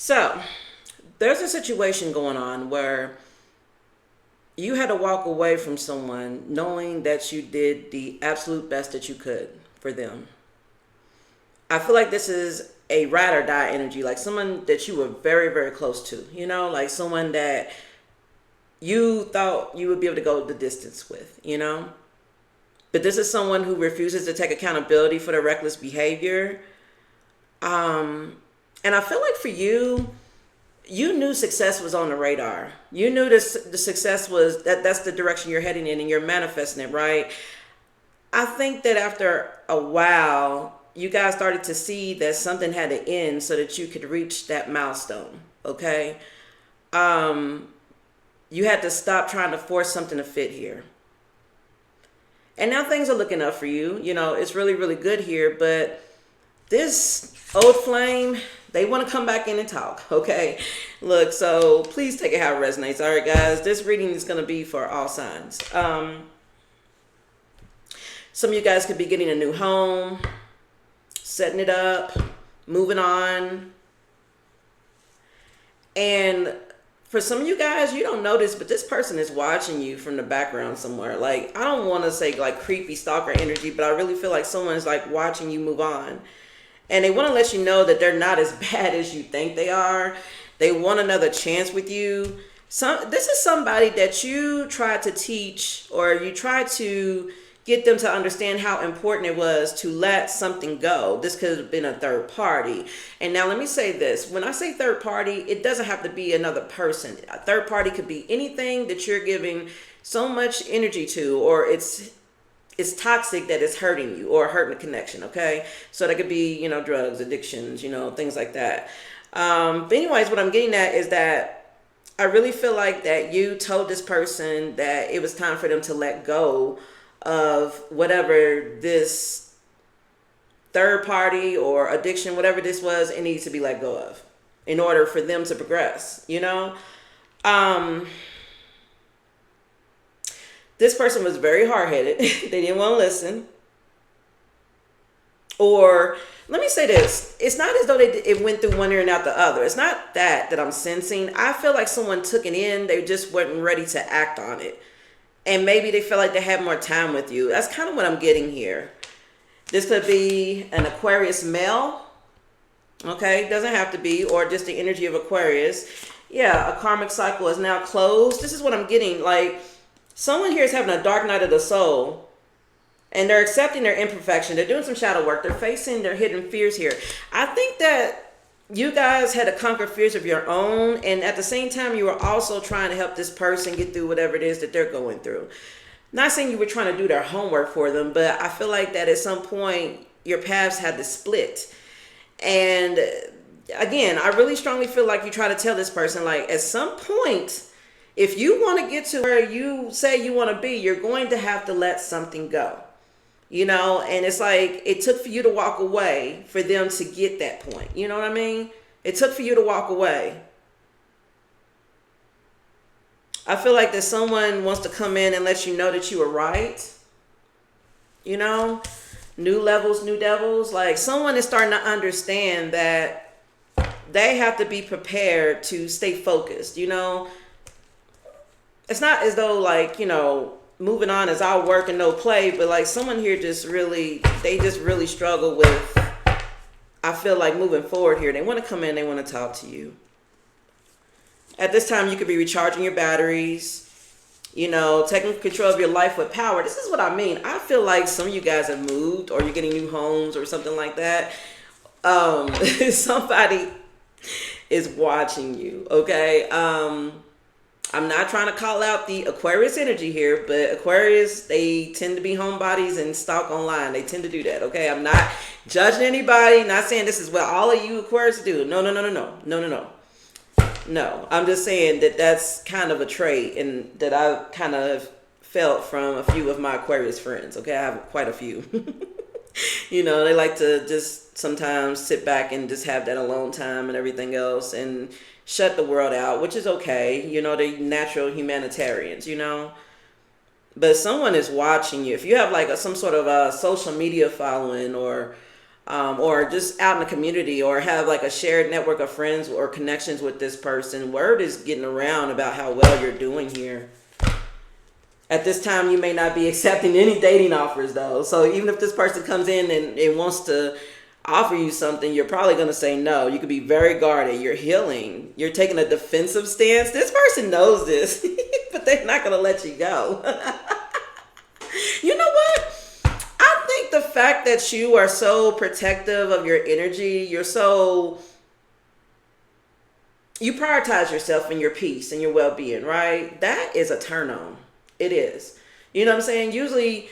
So, there's a situation going on where you had to walk away from someone knowing that you did the absolute best that you could for them. I feel like this is a ride or die energy, like someone that you were very, very close to, like someone that you thought you would be able to go the distance with. But this is someone who refuses to take accountability for their reckless behavior. And I feel like for you, you knew success was on the radar. You knew the success was that's the direction you're heading in and you're manifesting it, right? I think that after a while, you guys started to see that something had to end so that you could reach that milestone, okay? You had to stop trying to force something to fit here. And now things are looking up for you. It's really, really good here, but this old flame, they want to come back in and talk, okay? Look, so please take it how it resonates. All right, guys, this reading is going to be for all signs. Some of you guys could be getting a new home, setting it up, moving on. And for some of you guys, you don't notice, but this person is watching you from the background somewhere. Like, I don't want to say like creepy stalker energy, but I really feel like someone's like watching you move on. And they want to let you know that they're not as bad as you think they are. They want another chance with you. This is somebody that you tried to teach, or you tried to get them to understand how important it was to let something go. This could have been a third party. And now let me say this. When I say third party, it doesn't have to be another person. A third party could be anything that you're giving so much energy to, or it's toxic that it's hurting you or hurting the connection, okay? So that could be, drugs, addictions, things like that. But anyways, what I'm getting at is that I really feel like that you told this person that it was time for them to let go of whatever this third party or addiction, whatever this was, it needs to be let go of in order for them to progress, This person was very hard-headed. They didn't want to listen. Or let me say this. It's not as though it went through one ear and out the other. It's not that I'm sensing. I feel like someone took it in. They just weren't ready to act on it. And maybe they feel like they had more time with you. That's kind of what I'm getting here. This could be an Aquarius male. Okay, doesn't have to be. Or just the energy of Aquarius. Yeah, a karmic cycle is now closed. This is what I'm getting. Like, someone here is having a dark night of the soul. And they're accepting their imperfection. They're doing some shadow work. They're facing their hidden fears here. I think that you guys had to conquer fears of your own. And at the same time, you were also trying to help this person get through whatever it is that they're going through. Not saying you were trying to do their homework for them, but I feel like that at some point, your paths had to split. And again, I really strongly feel like you try to tell this person, like, at some point, if you want to get to where you say you want to be, you're going to have to let something go. And it's like it took for you to walk away for them to get that point. You know what I mean? It took for you to walk away. I feel like that someone wants to come in and let you know that you were right. New levels, new devils. Like, someone is starting to understand that they have to be prepared to stay focused. It's not as though like, moving on is all work and no play, but like someone here they just really struggle with, I feel like, moving forward here. They want to come in, they want to talk to you. At this time, you could be recharging your batteries, taking control of your life with power. This is what I mean. I feel like some of you guys have moved, or you're getting new homes or something like that. Somebody is watching you, okay? I'm not trying to call out the Aquarius energy here, but Aquarius, they tend to be homebodies and stalk online. They tend to do that, okay? I'm not judging anybody, not saying this is what all of you Aquarius do. No. No, I'm just saying that that's kind of a trait and that I kind of felt from a few of my Aquarius friends, okay? I have quite a few. They like to just sometimes sit back and just have that alone time and everything else and shut the world out, which is okay. They're natural humanitarians, But someone is watching you. If you have like some sort of a social media following, or or just out in the community, or have like a shared network of friends or connections with this person. Word is getting around about how well you're doing here. At this time, you may not be accepting any dating offers, though. So even if this person comes in and wants to offer you something, you're probably going to say no. You could be very guarded. You're healing. You're taking a defensive stance. This person knows this, but they're not going to let you go. You know what? I think the fact that you are so protective of your energy, you prioritize yourself and your peace and your well-being, right? That is a turn on. It is. You know what I'm saying? Usually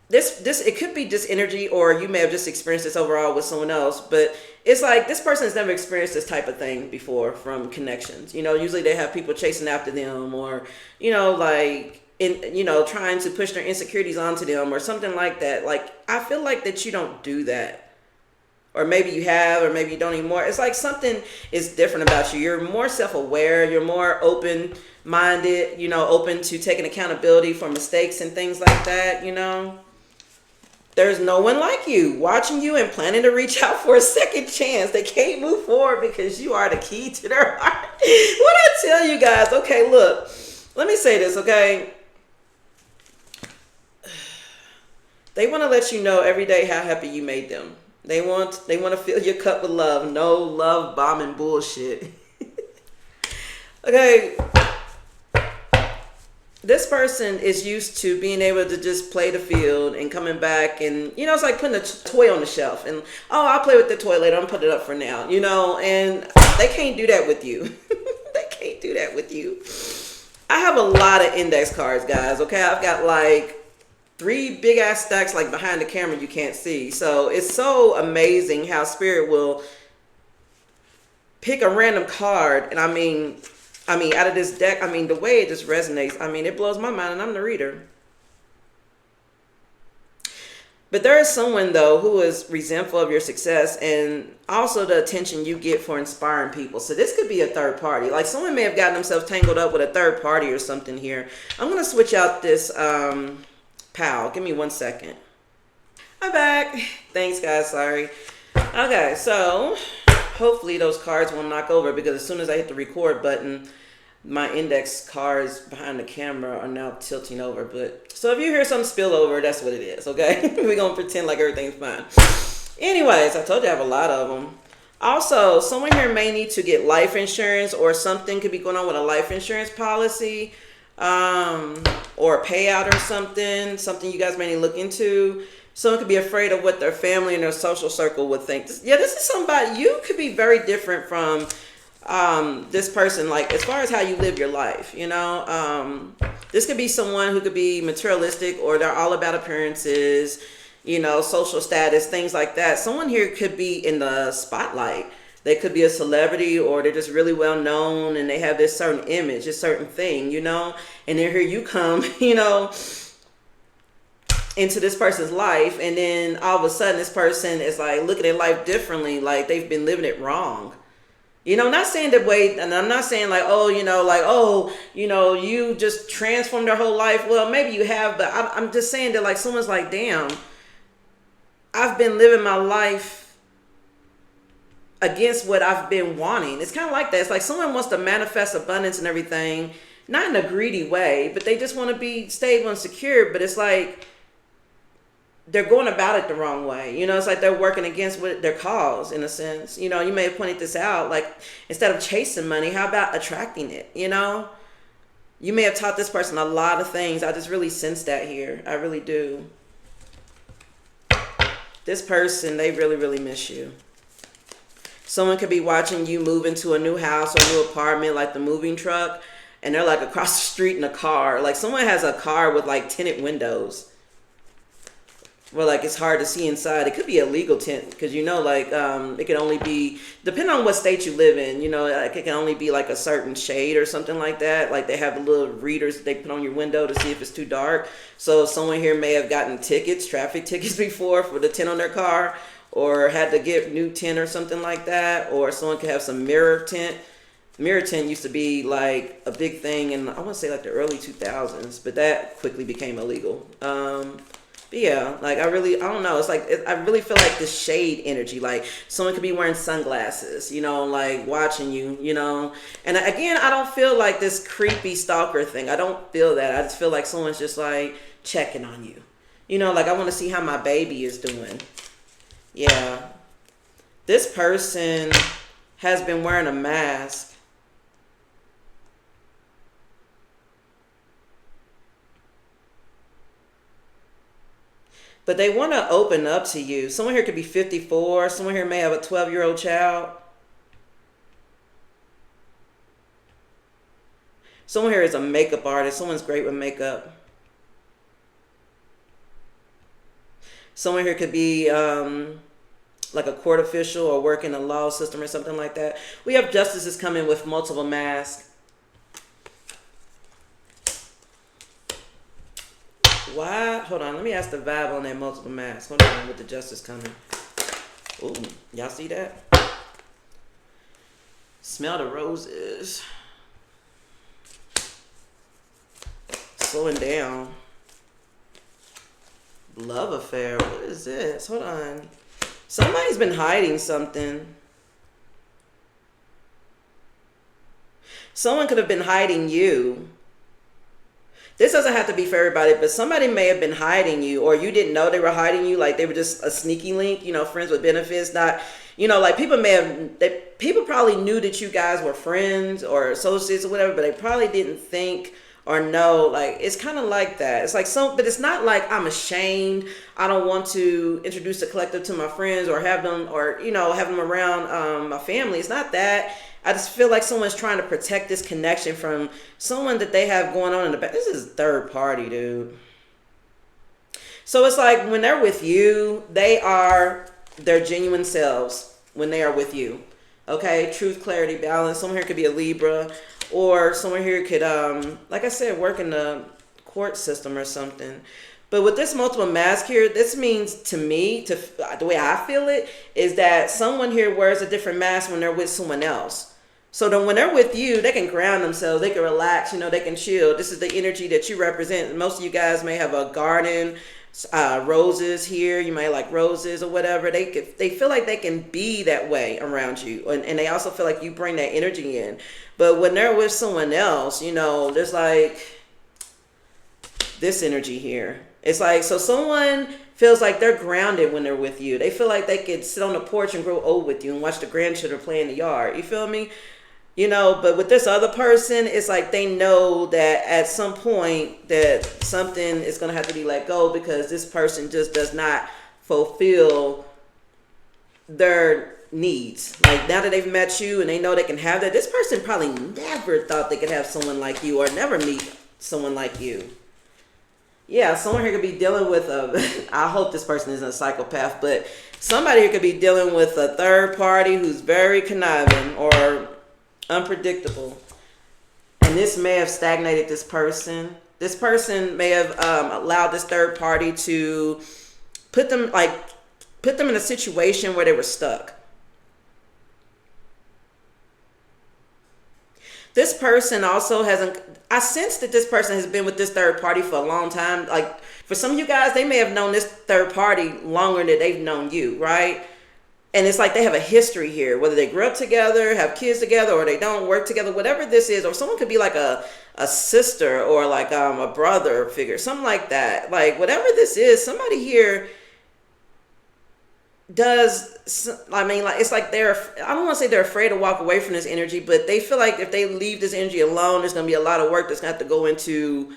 this it could be just energy, or you may have just experienced this overall with someone else, but it's like this person has never experienced this type of thing before from connections. You know, usually they have people chasing after them, or, you know, like trying to push their insecurities onto them or something like that. Like, I feel like that you don't do that. Or maybe you have, or maybe you don't anymore. It's like something is different about you. You're more self-aware. You're more open-minded, open to taking accountability for mistakes and things like that, There's no one like you watching you and planning to reach out for a second chance. They can't move forward because you are the key to their heart. What I tell you guys, okay, look, let me say this, okay? They want to let you know every day how happy you made them. They want to fill your cup with love. No love bombing bullshit. Okay. This person is used to being able to just play the field and coming back, and it's like putting a toy on the shelf and, oh, I'll play with the toy later, I'm putting it up for now, and they can't do that with you. They can't do that with you. I have a lot of index cards, guys, okay? I've got like 3 big ass stacks like behind the camera you can't see. So it's so amazing how spirit will pick a random card, and I mean out of this deck, the way it just resonates, it blows my mind, and I'm the reader. But there is someone, though, who is resentful of your success and also the attention you get for inspiring people. So this could be a third party. Like, someone may have gotten themselves tangled up with a third party or something here. I'm going to switch out this pal. Give me 1 second. I'm back. Thanks, guys. Sorry. Okay, so hopefully those cards won't knock over, because as soon as I hit the record button, my index cards behind the camera are now tilting over. But so if you hear something spill over, that's what it is, okay? We're going to pretend like everything's fine. Anyways, I told you I have a lot of them. Also, someone here may need to get life insurance, or something could be going on with a life insurance policy, or a payout or something you guys may need to look into. Someone could be afraid of what their family and their social circle would think. This is somebody, you could be very different from this person, like as far as how you live your life, this could be someone who could be materialistic, or they're all about appearances, social status, things like that. Someone here could be in the spotlight. They could be a celebrity, or they're just really well known and they have this certain image, a certain thing, and then here you come, into this person's life, and then all of a sudden this person is like looking at life differently, like they've been living it wrong. Not saying that way, and I'm not saying like, you just transformed their whole life. Well, maybe you have, but I'm just saying that like someone's like, damn, I've been living my life against what I've been wanting. It's kind of like that. It's like someone wants to manifest abundance and everything, not in a greedy way, but they just want to be stable and secure. But it's like they're going about it the wrong way. It's like they're working against what their cause, in a sense. You may have pointed this out, like instead of chasing money, how about attracting it? You may have taught this person a lot of things. I just really sense that here. I really do. This person, they really, really miss you. Someone could be watching you move into a new house or a new apartment, like the moving truck, and they're like across the street in a car. Like someone has a car with like tinted windows, where like it's hard to see inside. It could be a legal tint, because it can only be, depending on what state you live in, like it can only be like a certain shade or something like that. Like they have the little readers they put on your window to see if it's too dark. So someone here may have gotten traffic tickets before for the tint on their car, or had to get new tint or something like that. Or someone could have some mirror tint. Mirror tint used to be like a big thing in, I want to say like the early 2000s, but that quickly became illegal. But yeah, like I don't know. It's like I really feel like this shade energy. Like someone could be wearing sunglasses, you know, like watching you, you know. And again, I don't feel like this creepy stalker thing. I don't feel that. I just feel like someone's just like checking on you. You know, like I want to see how my baby is doing. Yeah. This person has been wearing a mask. But they want to open up to you. Someone here could be 54. Someone here may have a 12-year-old child. Someone here is a makeup artist. Someone's great with makeup. Someone here could be like a court official or work in a law system or something like that. We have justices coming with multiple masks. Why? Hold on. Let me ask the vibe on that multiple mask. Hold on with the justice coming. Ooh, y'all see that? Smell the roses. Slowing down. Love affair. What is this? Hold on. Somebody's been hiding something. Someone could have been hiding you. This doesn't have to be for everybody, but somebody may have been hiding you, or you didn't know they were hiding you. Like they were just a sneaky link, you know, friends with benefits. Not, you know, like people people probably knew that you guys were friends or associates or whatever, but they probably didn't think or know. Like it's kind of like that. It's like but it's not like I'm ashamed. I don't want to introduce the collective to my friends or have them, or you know, have them around my family. It's not that. I just feel like someone's trying to protect this connection from someone that they have going on in the back. This is third party, dude. So it's like when they're with you, they are their genuine selves when they are with you. Okay? Truth, clarity, balance. Someone here could be a Libra, or someone here could, like I said, work in the court system or something. But with this multiple mask here, this means to me, the way I feel it, is that someone here wears a different mask when they're with someone else. So then when they're with you, they can ground themselves. They can relax, you know, they can chill. This is the energy that you represent. Most of you guys may have a garden, roses here. You might like roses or whatever. They feel like they can be that way around you. And they also feel like you bring that energy in. But when they're with someone else, you know, there's like this energy here. It's like, so someone feels like they're grounded when they're with you. They feel like they could sit on the porch and grow old with you and watch the grandchildren play in the yard. You feel me? You know, but with this other person, it's like they know that at some point that something is going to have to be let go because this person just does not fulfill their needs. Like now that they've met you and they know they can have that, this person probably never thought they could have someone like you or never meet someone like you. Yeah, someone here could be dealing with I hope this person isn't a psychopath, but somebody here could be dealing with a third party who's very conniving or unpredictable. And this may have stagnated this person. This person may have allowed this third party to put them in a situation where they were stuck. This person also I sense that this person has been with this third party for a long time. Like for some of you guys, they may have known this third party longer than they've known you, right? And it's like they have a history here, whether they grew up together, have kids together, or they don't work together, whatever this is. Or someone could be like a sister or like a brother figure, something like that. Like whatever this is, somebody here it's like I don't want to say they're afraid to walk away from this energy, but they feel like if they leave this energy alone, there's going to be a lot of work that's going to have to go into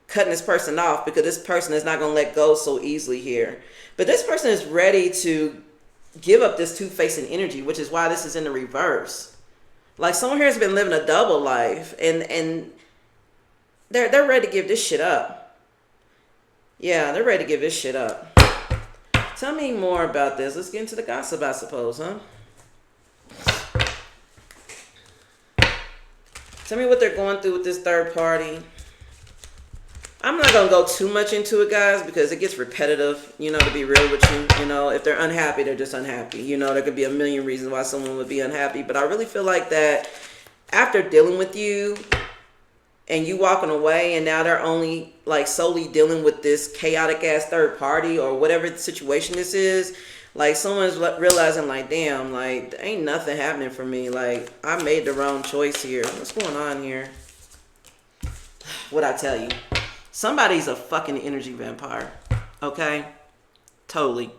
cutting this person off, because this person is not going to let go so easily here. But this person is ready to give up this two-facing energy, which is why this is in the reverse. Like someone here has been living a double life, and they're ready to give this shit up. Yeah, they're ready to give this shit up. Tell me more about this. Let's get into the gossip, I suppose, huh? Tell me what they're going through with this third party. I'm not going to go too much into it, guys, because it gets repetitive, you know, to be real with you. You know, if they're unhappy, they're just unhappy. You know, there could be a million reasons why someone would be unhappy. But I really feel like that after dealing with you and you walking away, and now they're only like solely dealing with this chaotic ass third party or whatever the situation this is. Like someone's realizing like, damn, like ain't nothing happening for me. Like I made the wrong choice here. What's going on here? What I tell you, somebody's a fucking energy vampire. Okay, totally.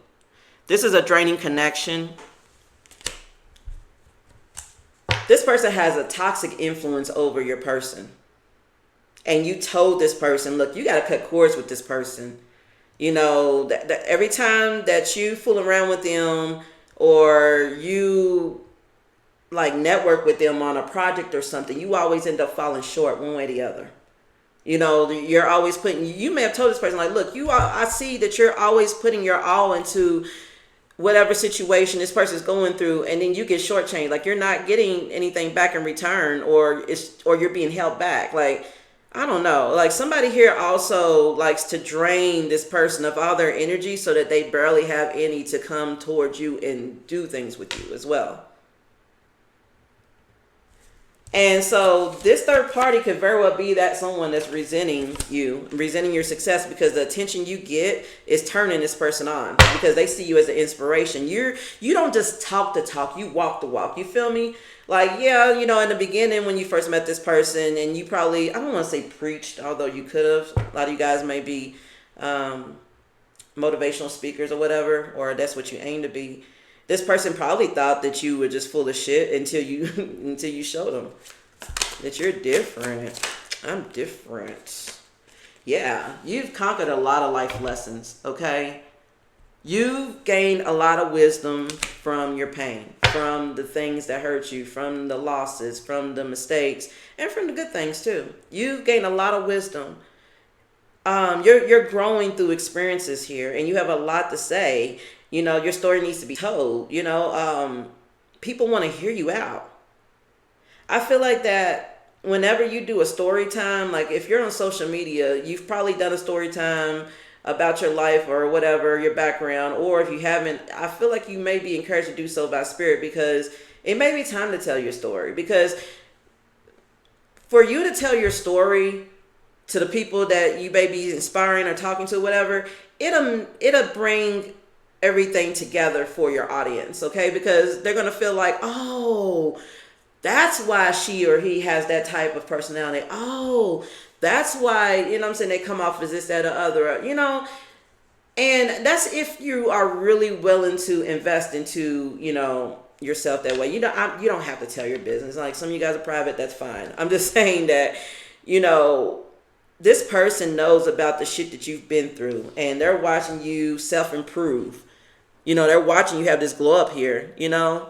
This is a draining connection. This person has a toxic influence over your person. And you told this person, look, you got to cut cords with this person. You know, that every time that you fool around with them or you like network with them on a project or something, you always end up falling short one way or the other. You know, you're always putting, you may have told this person like, look, I see that you're always putting your all into whatever situation this person's going through, and then you get shortchanged. Like you're not getting anything back in return, or you're being held back. Like, I don't know. Like somebody here also likes to drain this person of all their energy so that they barely have any to come towards you and do things with you as well. And so this third party could very well be that someone that's resenting you, resenting your success, because the attention you get is turning this person on because they see you as an inspiration. You don't just talk the talk, you walk the walk. You feel me? Like, yeah, you know, in the beginning when you first met this person and you probably, I don't want to say preached, although you could have. A lot of you guys may be motivational speakers or whatever, or that's what you aim to be. This person probably thought that you were just full of shit until you showed them that you're different. I'm different. Yeah, you've conquered a lot of life lessons, okay? You've gained a lot of wisdom from your pain, from the things that hurt you, from the losses, from the mistakes, and from the good things too. You've gained a lot of wisdom. You're growing through experiences here, and you have a lot to say. You know, your story needs to be told. You know, people want to hear you out. I feel like that whenever you do a story time, like if you're on social media, you've probably done a story time about your life or whatever, your background, or if you haven't, I feel like you may be encouraged to do so by spirit, because it may be time to tell your story. Because for you to tell your story to the people that you may be inspiring or talking to, whatever, it'll bring everything together for your audience, okay? Because they're gonna feel like, oh, that's why she or he has that type of personality. Oh, that's why, you know what I'm saying, they come off as this, that, or other, you know? And that's if you are really willing to invest into, you know, yourself that way. You don't have to tell your business. Like some of you guys are private, that's fine. I'm just saying that, you know, this person knows about the shit that you've been through, and they're watching you self-improve. You know, they're watching you have this glow up here, you know.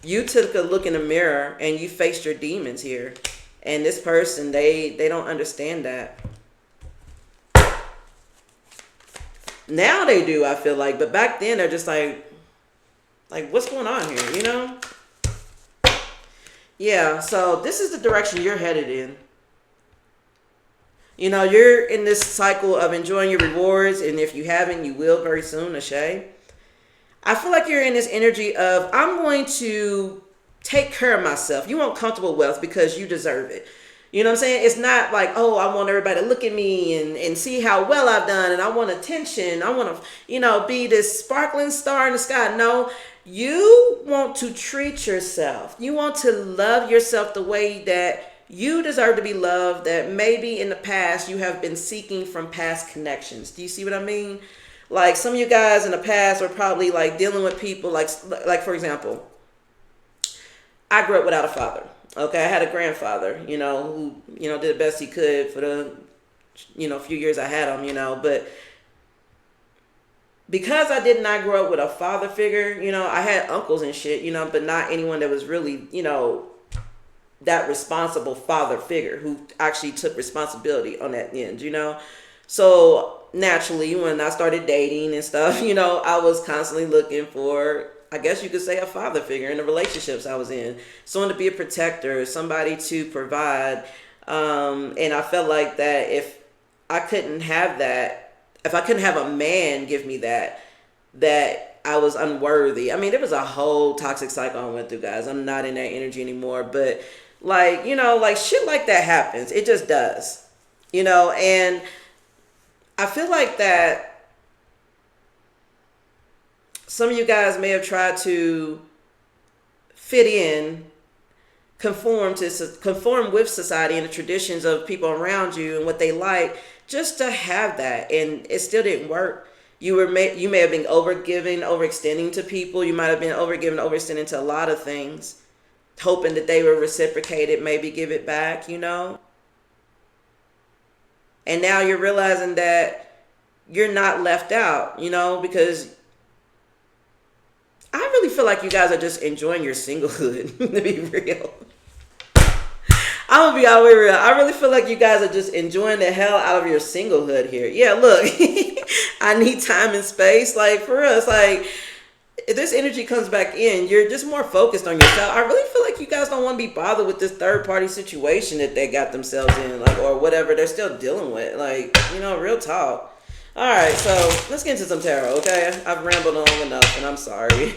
You took a look in the mirror and you faced your demons here. And this person, they don't understand that. Now they do, I feel like. But back then, they're just like what's going on here, you know? Yeah, so this is the direction you're headed in. You know, you're in this cycle of enjoying your rewards. And if you haven't, you will very soon, Ashay. I feel like you're in this energy of, I'm going to take care of myself. You want comfortable wealth because you deserve it. You know what I'm saying? It's not like, oh, I want everybody to look at me and see how well I've done, and I want attention. I want to, you know, be this sparkling star in the sky. No, you want to treat yourself. You want to love yourself the way that you deserve to be loved, that maybe in the past you have been seeking from past connections. Do you see what I mean? Like some of you guys in the past were probably like dealing with people like for example, I grew up without a father. Okay, I had a grandfather, you know, who, you know, did the best he could for the, you know, few years I had him, you know, but because I did not grow up with a father figure, you know, I had uncles and shit, you know, but not anyone that was really, you know, that responsible father figure who actually took responsibility on that end, you know. So naturally, when I started dating and stuff, you know, I was constantly looking for, I guess you could say, a father figure in the relationships I was in. Someone to be a protector, somebody to provide. And I felt like that if I couldn't have that, if I couldn't have a man give me that I was unworthy. I mean, there was a whole toxic cycle I went through, guys. I'm not in that energy anymore. But Like, you know, like shit like that happens. It just does. You know, and I feel like that some of you guys may have tried to fit in, conform with society and the traditions of people around you and what they like, just to have that, and it still didn't work. You may have been overextending to people. You might have been overextending to a lot of things, hoping that they would reciprocate it, maybe give it back, you know. And now you're realizing that you're not left out, you know, because I really feel like you guys are just enjoying your singlehood, to be real. I'm gonna be all the way real. I really feel like you guys are just enjoying the hell out of your singlehood here. Yeah, look, I need time and space. Like, for us, like, if this energy comes back in, you're just more focused on yourself. I really feel like you guys don't want to be bothered with this third party situation that they got themselves in, like, or whatever they're still dealing with. Like, you know, real talk. All right, so let's get into some tarot, okay? I've rambled long enough, and I'm sorry.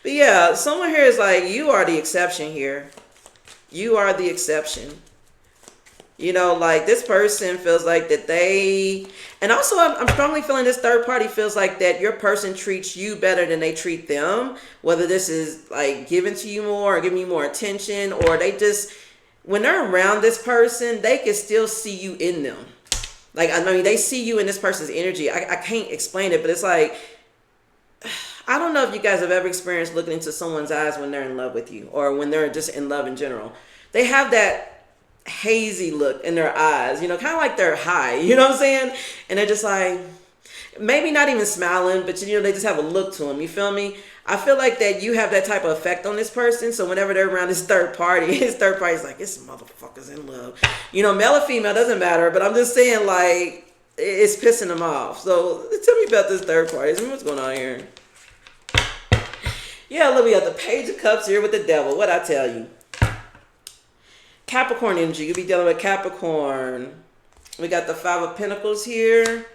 But yeah, someone here is like, you are the exception here. You are the exception. You know, like, this person feels like that they, and also I'm strongly feeling this third party feels like that your person treats you better than they treat them. Whether this is like giving to you more or giving you more attention, or they just, when they're around this person, they can still see you in them. Like, I mean, they see you in this person's energy. I can't explain it, but it's like, I don't know if you guys have ever experienced looking into someone's eyes when they're in love with you, or when they're just in love in general. They have that hazy look in their eyes, you know, kind of like they're high, you know what I'm saying? And they're just like, maybe not even smiling, but, you know, they just have a look to them. You feel me? I feel like that you have that type of effect on this person. So whenever they're around this third party, his third party's like, this motherfucker's in love. You know, male or female, doesn't matter. But I'm just saying, like, it's pissing them off. So tell me about this third party. Tell me what's going on here. Yeah, look, we got the Page of Cups here with the Devil. What'd I tell you? Capricorn energy. You'll be dealing with Capricorn. We got the Five of Pentacles here.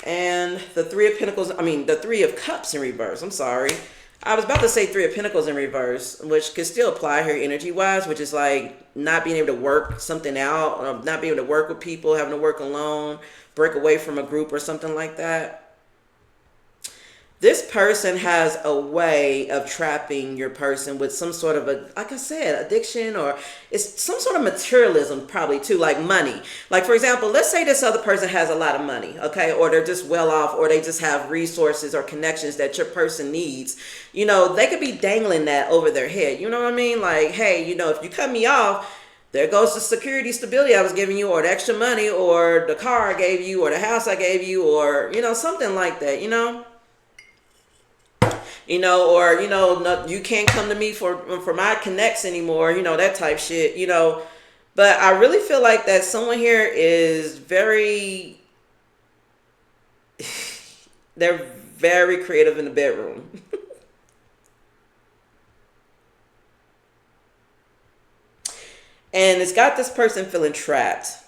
And the Three of Pentacles. I mean, the Three of Cups in reverse. I'm sorry. I was about to say Three of Pentacles in reverse, which could still apply here energy-wise, which is like not being able to work something out, or not being able to work with people, having to work alone, break away from a group or something like that. This person has a way of trapping your person with some sort of a, like I said, addiction, or it's some sort of materialism probably too, like money. Like, for example, let's say this other person has a lot of money, okay? Or they're just well off, or they just have resources or connections that your person needs. You know, they could be dangling that over their head. You know what I mean? Like, hey, you know, if you cut me off, there goes the security, stability I was giving you, or the extra money, or the car I gave you, or the house I gave you, or, you know, something like that, you know? You know, or, you know, no, you can't come to me for my connects anymore, you know, that type shit, you know. But I really feel like that someone here is very, they're very creative in the bedroom. And it's got this person feeling trapped.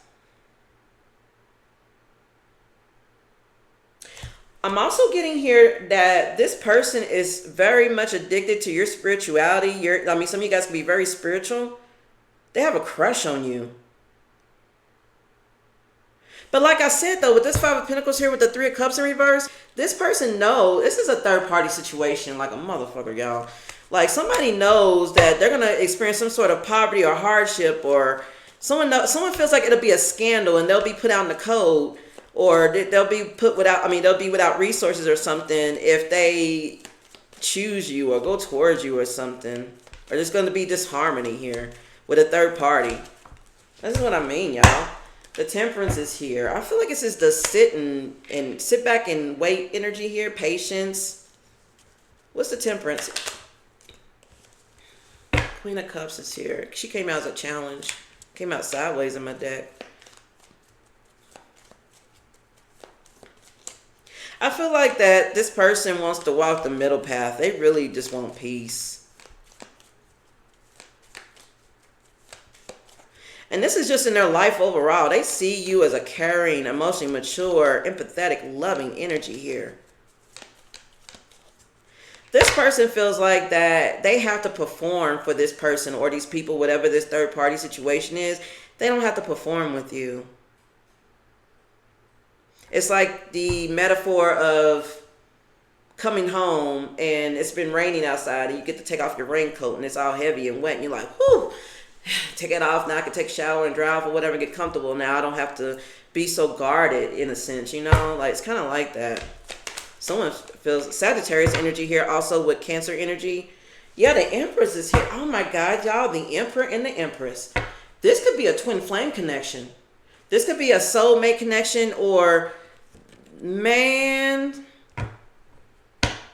I'm also getting here that this person is very much addicted to your spirituality. I mean, some of you guys can be very spiritual. They have a crush on you. But like I said, though, with this Five of Pentacles here with the Three of Cups in reverse, this person knows this is a third party situation like a motherfucker, y'all. Like, somebody knows that they're going to experience some sort of poverty or hardship, or someone feels like it'll be a scandal and they'll be put out in the cold. Or they'll be they'll be without resources or something if they choose you or go towards you or something. Or there's going to be disharmony here with a third party. This is what I mean, y'all. The Temperance is here. I feel like this is the sit back and wait energy here. Patience. What's the Temperance? Queen of Cups is here. She came out as a challenge. Came out sideways in my deck. I feel like that this person wants to walk the middle path. They really just want peace. And this is just in their life overall. They see you as a caring, emotionally mature, empathetic, loving energy here. This person feels like that they have to perform for this person or these people, whatever this third party situation is. They don't have to perform with you. It's like the metaphor of coming home and it's been raining outside and you get to take off your raincoat and it's all heavy and wet and you're like, whew, take it off. Now I can take a shower and dry off or whatever and get comfortable. Now I don't have to be so guarded in a sense, you know? Like, it's kind of like that. Someone feels Sagittarius energy here also with Cancer energy. Yeah, the Empress is here. Oh my God, y'all, the Emperor and the Empress. This could be a twin flame connection. This could be a soulmate connection, or, man,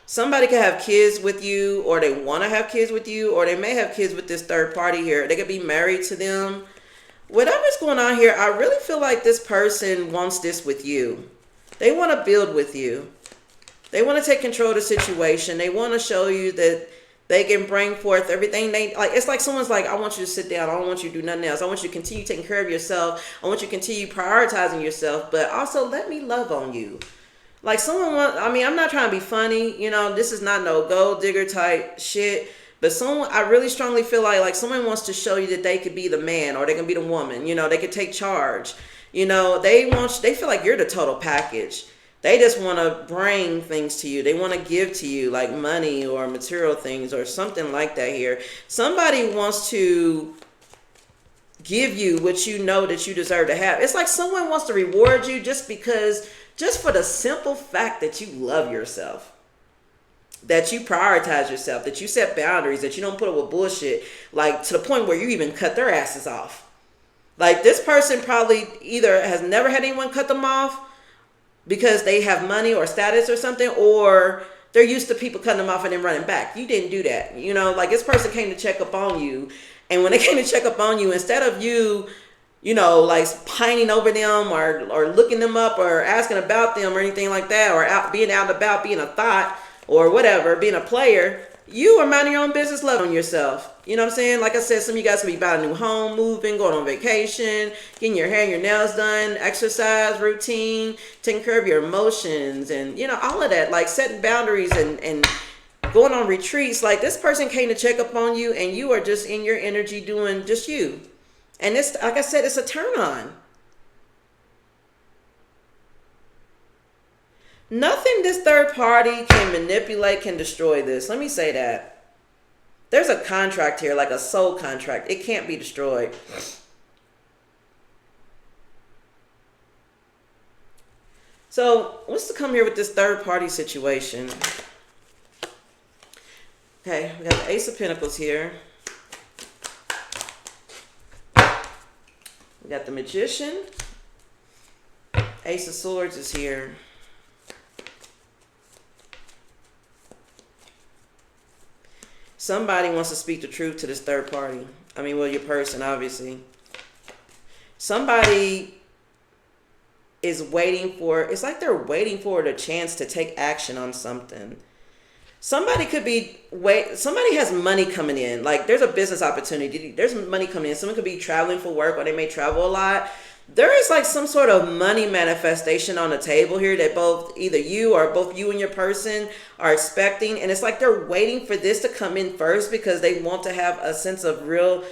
somebody could have kids with you, or they want to have kids with you, or they may have kids with this third party here. They could be married to them. Whatever's going on here, I really feel like this person wants this with you. They want to build with you. They want to take control of the situation. They want to show you that they can bring forth everything they like. It's like someone's like, I want you to sit down. I don't want you to do nothing else. I want you to continue taking care of yourself. I want you to continue prioritizing yourself, but also let me love on you. Like someone want, I mean, I'm not trying to be funny. You know, this is not no gold digger type shit. But someone, I really strongly feel like someone wants to show you that they could be the man or they can be the woman. You know, they could take charge. You know, they feel like you're the total package. They just want to bring things to you. They want to give to you like money or material things or something like that here. Somebody wants to give you what you know that you deserve to have. It's like someone wants to reward you just for the simple fact that you love yourself, that you prioritize yourself, that you set boundaries, that you don't put up with bullshit, like to the point where you even cut their asses off. Like this person probably either has never had anyone cut them off because they have money or status or something, or they're used to people cutting them off and then running back. You didn't do that. You know, like this person came to check up on you. And when they came to check up on you, instead of you know, like pining over them or looking them up or asking about them or anything like that, or being out and about, being a thought or whatever, being a player, you are minding your own business, loving yourself. You know what I'm saying? Like I said, some of you guys could be buying a new home, moving, going on vacation, getting your hair and your nails done, exercise routine, taking care of your emotions, and, you know, all of that, like setting boundaries and going on retreats. Like this person came to check up on you and you are just in your energy doing just you. And it's, like I said, it's a turn on. Nothing this third party can manipulate can destroy this. Let me say that. There's a contract here, like a soul contract. It can't be destroyed. So what's to come here with this third party situation? Okay, we got the Ace of Pentacles here. We got the Magician. Ace of Swords is here. Somebody wants to speak the truth to this third party. I mean, well, your person, obviously. Somebody is waiting for, it's like they're waiting for the chance to take action on something. Somebody could be, somebody has money coming in. Like there's a business opportunity. There's money coming in. Someone could be traveling for work, or they may travel a lot. There is like some sort of money manifestation on the table here that both you and your person are expecting. And it's like they're waiting for this to come in first because they want to have a sense of real,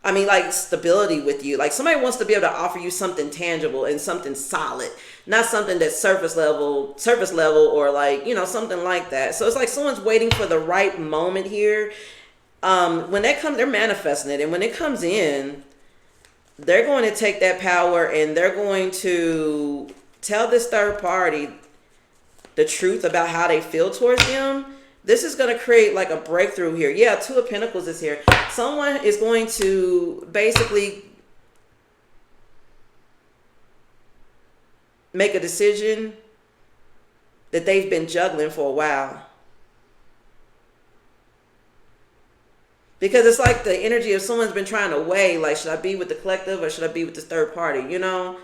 I mean, like stability with you. Like somebody wants to be able to offer you something tangible and something solid, not something that's surface level, or like, you know, something like that. So it's like someone's waiting for the right moment here. When that comes, they're manifesting it. And when it comes in, they're going to take that power and they're going to tell this third party the truth about how they feel towards them. This is going to create like a breakthrough here. Yeah, Two of Pentacles is here. Someone is going to basically make a decision that they've been juggling for a while. Because it's like the energy of someone's been trying to weigh, like, should I be with the collective or should I be with this third party, you know?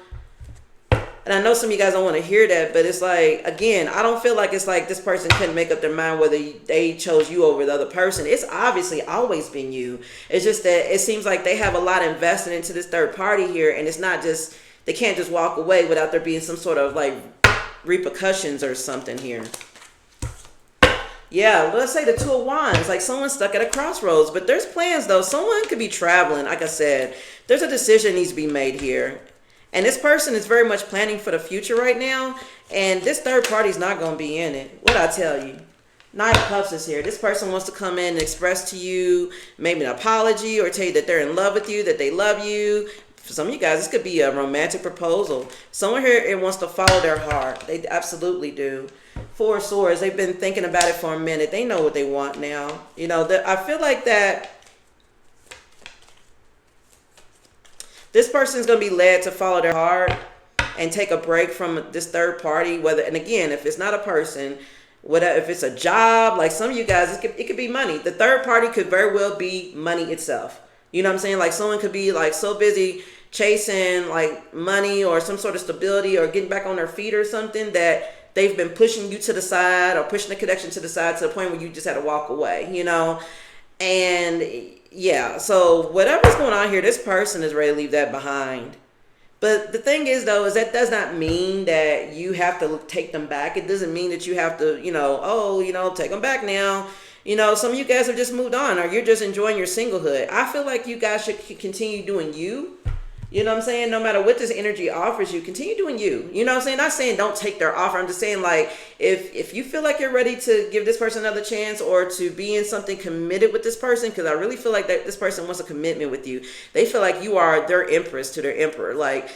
And I know some of you guys don't want to hear that, but it's like, again, I don't feel like it's like this person couldn't make up their mind whether they chose you over the other person. It's obviously always been you. It's just that it seems like they have a lot invested into this third party here, and it's not just, they can't just walk away without there being some sort of like repercussions or something here. Yeah, let's say the Two of Wands, like someone's stuck at a crossroads, but there's plans though. Someone could be traveling. Like I said, there's a decision needs to be made here. And this person is very much planning for the future right now. And this third party is not going to be in it. What I tell you? Nine of Cups is here. This person wants to come in and express to you maybe an apology or tell you that they're in love with you, that they love you. For some of you guys, this could be a romantic proposal. Someone here it wants to follow their heart. They absolutely do. Four of Swords, they've been thinking about it for a minute. They know what they want now. You know, I feel like that this person is going to be led to follow their heart and take a break from this third party. Whether, and again, if it's not a person, whatever, if it's a job, like some of you guys, it could be money. The third party could very well be money itself. You know what I'm saying? Like someone could be like so busy chasing like money or some sort of stability or getting back on their feet or something that they've been pushing you to the side or pushing the connection to the side to the point where you just had to walk away, you know? And yeah, so whatever's going on here, this person is ready to leave that behind. But the thing is, though, is that does not mean that you have to take them back. It doesn't mean that you have to, you know, oh, you know, take them back now. You know, some of you guys have just moved on or you're just enjoying your singlehood. I feel like you guys should continue doing you. You know what I'm saying? No matter what this energy offers you, continue doing you. You know what I'm saying? Not saying don't take their offer. I'm just saying, like, if you feel like you're ready to give this person another chance or to be in something committed with this person, because I really feel like that this person wants a commitment with you. They feel like you are their empress to their emperor. Like,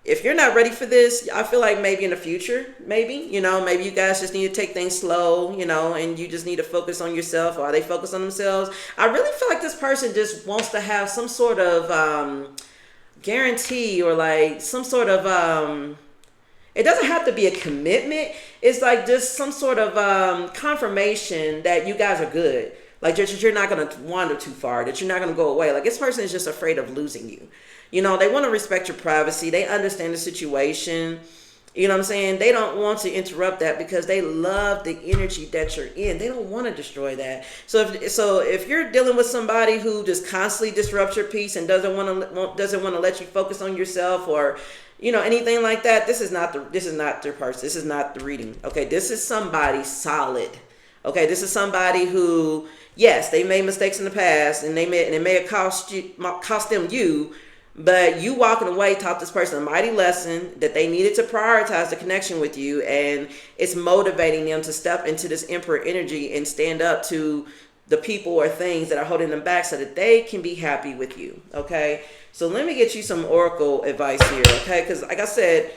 if you're not ready for this, I feel like maybe in the future, maybe, you know, maybe you guys just need to take things slow, you know, and you just need to focus on yourself. Or they focus on themselves. I really feel like this person just wants to have some sort of guarantee or like some sort of it doesn't have to be a commitment. It's like just some sort of confirmation that you guys are good, like that you're not going to wander too far, that you're not going to go away. Like this person is just afraid of losing you. You know, they want to respect your privacy. They understand the situation. You know what I'm saying? They don't want to interrupt that because they love the energy that you're in. They don't want to destroy that. So if you're dealing with somebody who just constantly disrupts your peace and doesn't want to let you focus on yourself or, you know, anything like that, this is not their person. This is not the reading. Okay, this is somebody solid. Okay, this is somebody who, yes, they made mistakes in the past and it may have cost them you. But you walking away taught this person a mighty lesson that they needed to prioritize the connection with you. And it's motivating them to step into this emperor energy and stand up to the people or things that are holding them back so that they can be happy with you. Okay. So let me get you some oracle advice here. Okay. Because like I said,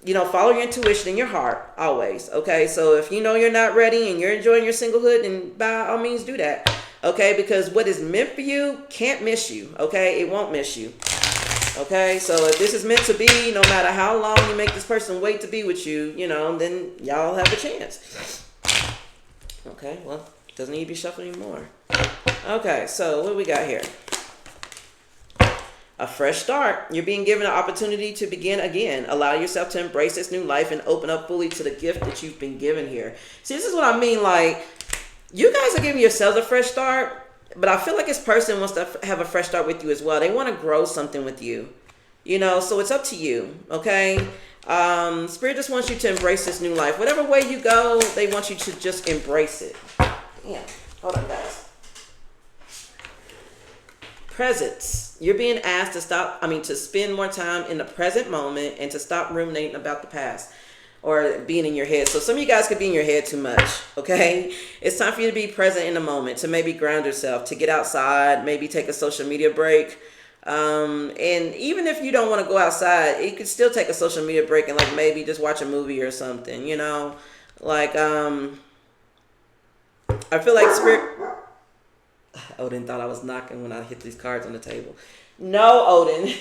you know, follow your intuition and your heart always. Okay. So if you know you're not ready and you're enjoying your singlehood, then by all means do that. Okay. Because what is meant for you can't miss you. Okay. It won't miss you. Okay, so if this is meant to be, no matter how long you make this person wait to be with you, you know, then y'all have a chance. Okay, well, doesn't need to be shuffled anymore. Okay, so what do we got here? A fresh start. You're being given an opportunity to begin again. Allow yourself to embrace this new life and open up fully to the gift that you've been given here. See, this is what I mean. Like, you guys are giving yourselves a fresh start. But I feel like this person wants to have a fresh start with you as well. They want to grow something with you, you know, so it's up to you. Okay. Spirit just wants you to embrace this new life. Whatever way you go, they want you to just embrace it. Yeah. Hold on, guys. Presence. You're being asked to spend more time in the present moment and to stop ruminating about the past. Or being in your head. So some of you guys could be in your head too much, okay? It's time for you to be present in the moment, to maybe ground yourself, to get outside, maybe take a social media break. And even if you don't want to go outside, you could still take a social media break and like maybe just watch a movie or something, you know? Like, I feel like Spirit... Odin thought I was knocking when I hit these cards on the table. No, Odin.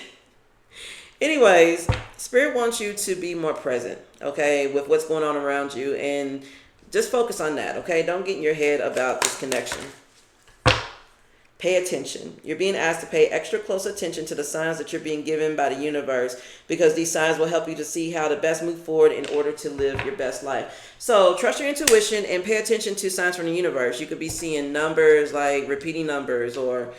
Anyways, Spirit wants you to be more present, okay, with what's going on around you, and just focus on that, okay? Don't get in your head about this connection. Pay attention. You're being asked to pay extra close attention to the signs that you're being given by the universe, because these signs will help you to see how to best move forward in order to live your best life. So trust your intuition and pay attention to signs from the universe. You could be seeing numbers, like repeating numbers, or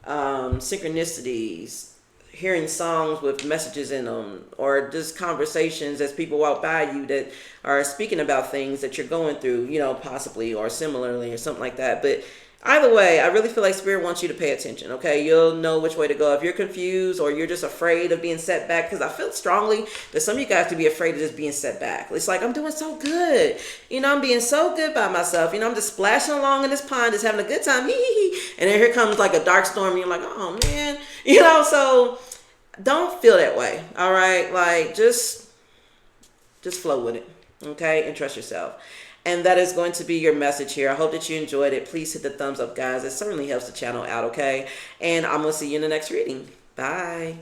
synchronicities. hearing songs with messages in them, or just conversations as people walk by you that are speaking about things that you're going through, you know, possibly or similarly or something like that. But either way, I really feel like Spirit wants you to pay attention, okay? You'll know which way to go. If you're confused or you're just afraid of being set back, because I feel strongly that some of you guys to be afraid of just being set back. It's like, I'm doing so good. You know, I'm being so good by myself. You know, I'm just splashing along in this pond, just having a good time. Hee hee hee. And then here comes like a dark storm, and you're like, oh man. You know, so don't feel that way, all right? Like, just flow with it, okay? And trust yourself. And that is going to be your message here. I hope that you enjoyed it. Please hit the thumbs up, guys. It certainly helps the channel out, okay? And I'm going to see you in the next reading. Bye.